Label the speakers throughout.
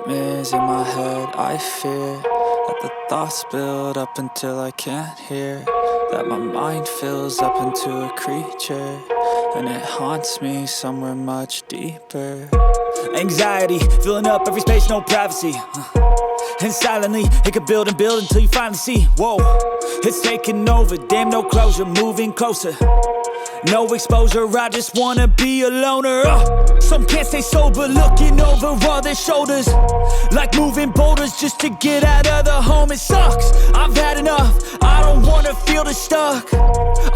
Speaker 1: nightmares in my head, I fear that the thoughts build up until I can't hear, that my mind fills up into a creature, and it haunts me somewhere much deeper. Anxiety, filling up every space, no privacy. And silently, it could build and build until you finally see, whoa, it's taking over, damn no closure, moving closer. No exposure, I just wanna be a loner. Some can't stay sober, looking over all their shoulders, like moving boulders just to get out of the home. It sucks, I've had enough, I don't wanna feel the stuck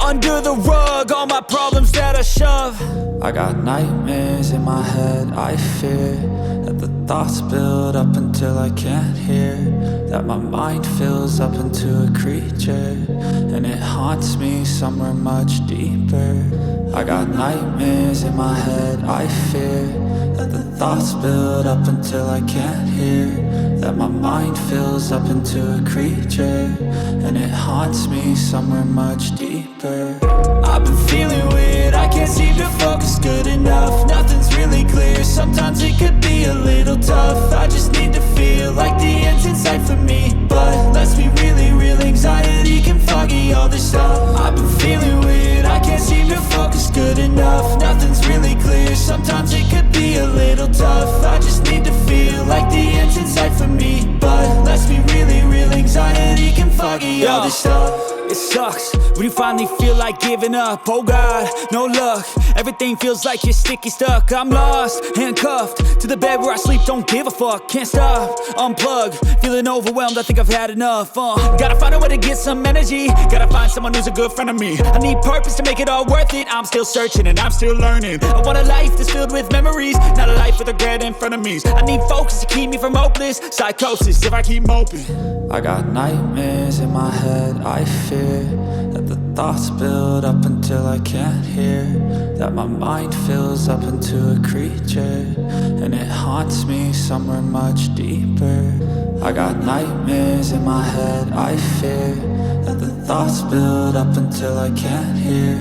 Speaker 1: under the rug, all my problems that I shove. I got nightmares in my head, I fear that the thoughts build up until I can't hear, that my mind fills up into a creature, and it haunts me somewhere much deeper. I got nightmares in my head, I fear that the thoughts build up until I can't hear, that my mind fills up into a creature, and it haunts me somewhere much deeper. I've been feeling weird, I can't seem to focus good enough, nothing's really clear, sometimes it could be a little tough. I just need to feel like the end's in sight for me, but let's be really real, anxiety can foggy all this stuff. I've been feeling weird, I can't seem to focus good enough, nothing's really clear, sometimes it could be a little tough. I just need to feel like the end's in sight for me, but let's be really real, anxiety can foggy all this stuff. It sucks when you finally feel like giving up. Oh God, no luck, everything feels like you're sticky stuck. I'm lost, handcuffed to the bed where I sleep, don't give a fuck. Can't stop, unplug, feeling overwhelmed, I think I've had enough. Gotta find a way to get some energy, gotta find someone who's a good friend of me. I need purpose to make it all worth it, I'm still searching and I'm still learning. I want a life that's filled with memories, not a life with regret in front of me. I need focus to keep me from hopeless psychosis if I keep moping. I got nightmares in my head, I fear that the thoughts build up until I can't hear, that my mind fills up into a creature, and it haunts me somewhere much deeper. I got nightmares in my head, I fear that the thoughts build up until I can't hear,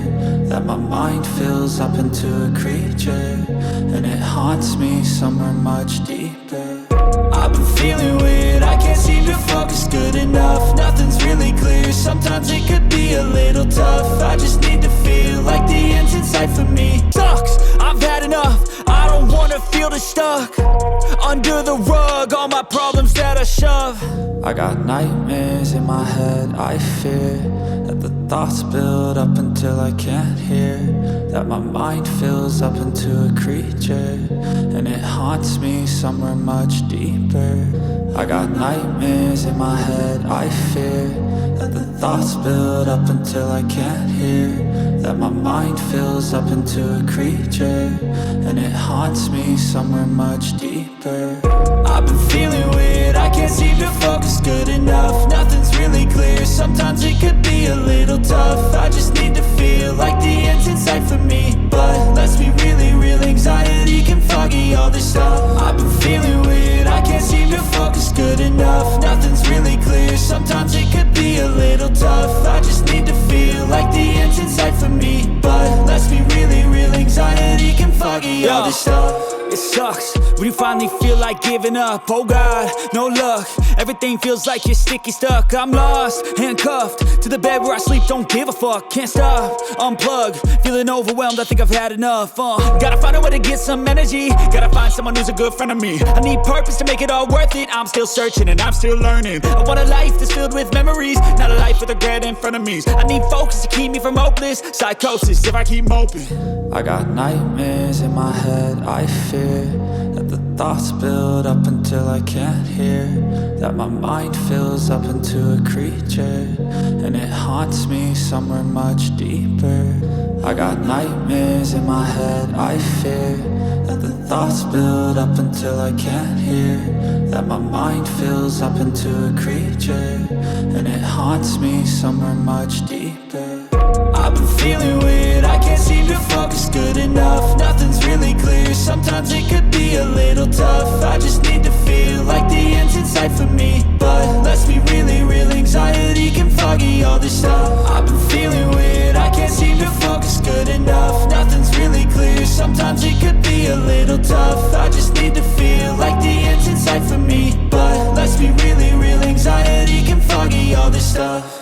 Speaker 1: that my mind fills up into a creature, and it haunts me somewhere much deeper. I've been feeling weird, I can't seem to focus good enough, nothing's really clear, sometimes it could be a little tough. I just need to feel like the end's in sight for me. Sucks, I've had enough, I don't wanna feel the stuck under the rug, all my problems that I shove. I got nightmares in my head, I fear that the thoughts build up until I can't hear, that my mind fills up into a creature, and it haunts me somewhere much deeper. I got nightmares in my head, I fear that the thoughts build up until I can't hear, that my mind fills up into a creature, and it haunts me somewhere much deeper. I've been feeling weird, I can't seem to focus good enough, nothing's really clear, sometimes it could be a little tough. I just need to feel like the end's in sight for me, but let's be really real, anxiety can foggy all this stuff. I've been feeling weird, I can't seem to focus good enough, nothing's really clear, sometimes it could be a little tough. I just need to feel like the end's in sight for me, but let's be really real, anxiety can foggy all this stuff. It sucks when you finally feel like giving up. Oh God, no luck, everything feels like you're sticky stuck. I'm lost, handcuffed to the bed where I sleep, don't give a fuck. Can't stop, unplug, feeling overwhelmed, I think I've had enough. Gotta find a way to get some energy, gotta find someone who's a good friend of me. I need purpose to make it all worth it, I'm still searching and I'm still learning. I want a life that's filled with memories, not a life with regret in front of me. I need focus to keep me from hopeless psychosis if I keep moping. I got nightmares in my head, I fear that the thoughts build up until I can't hear, that my mind fills up into a creature, and it haunts me somewhere much deeper. I got nightmares in my head, I fear that the thoughts build up until I can't hear, that my mind fills up into a creature, and it haunts me somewhere much deeper. I've been feeling weird, I can't seem to focus good enough, nothing's really clear, sometimes it could be a little tough. I just need to feel like the end's in sight for me, but let's be really real, anxiety can foggy all this stuff. I've been feeling weird, I can't seem to focus good enough, nothing's really clear, sometimes it could be a little tough. I just need to feel like the end's in sight for me, stuff.